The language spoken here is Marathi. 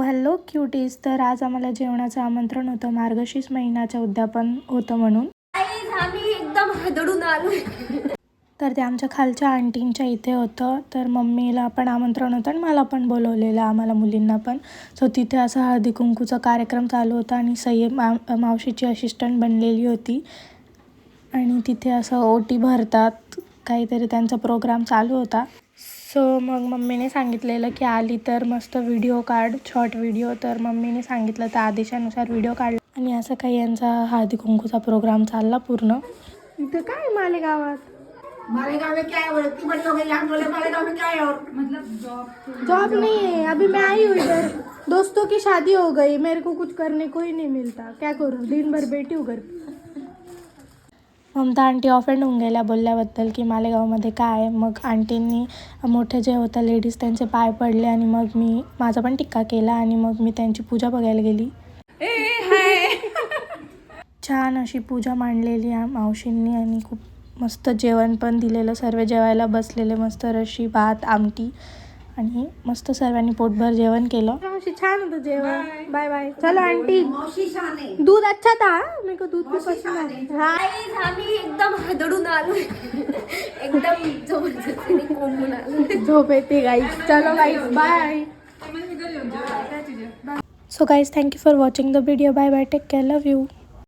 Hello cuties. तर आज आम्हाला जेवणाचं आमंत्रण होतं. मार्गशीर्ष महिन्याचं उद्यापन होतं म्हणून आम्ही एकदम हदडून आलो. तर ते आमच्या खालच्या आंटींच्या इथे होतं. तर मम्मीला पण आमंत्रण होतं आणि मला पण बोलवलेलं, आम्हाला मुलींना पण. सो तिथे असं हळदी कुंकूचा कार्यक्रम चालू होता आणि सई मावशीची असिस्टंट बनलेली होती आणि तिथे असं ओटी भरतात काहीतरी त्यांचा प्रोग्राम चालू होता. सो मग मम्मीने सांगितलेलं की आली तर मस्त व्हिडिओ काढ, शॉर्ट व्हिडिओ. तर मम्मीने सांगितलं तर आदेशानुसार व्हिडिओ काढला आणि असं काही यांचा हळदी कुंकूचा प्रोग्राम चालला पूर्ण. इथं काय मालेगावात मालेगांव में क्या है? लड़की बड़ी हो गई, यहाँ बोले मालेगांव में क्या है? और मतलब जॉब नहीं है अभी, मैं आई हूँ इधर, दोस्तों की शादी हो गई, मेरे को कुछ करने को ही नहीं मिलता, क्या करूँ, दिन भर बैठी हूँ घर पे. ममता आंटी ऑफेंड होऊन गेल्या बोलल्याबद्दल की मालेगावमध्ये काय आहे. मग आंटींनी मोठे जे होतं लेडीज त्यांचे पाय पडले आणि मग मी माझा पण टिक्का केला आणि मग मी त्यांची पूजा बघायला गेली. छान अशी पूजा मांडलेली मावशींनी आणि खूप मस्त जेवण पण दिलेलं. सर्व जेवायला बसलेले, मस्त रशी भात आमटी आणि मस्त सर्वांनी पोटभर जेवण केलं. मावशी छान होतं जेवण. Bye bye. चलो आंटी, दूध अच्छा था. मेरे को दूध भी पसंद है. आम्ही एकदम हदडून आलो. एकदम जबरदस्तीने कोंबून आलो. झोप येते गाईज. चलो guys, bye. So guys, thank you for watching the video. Bye bye. Take care. Love you.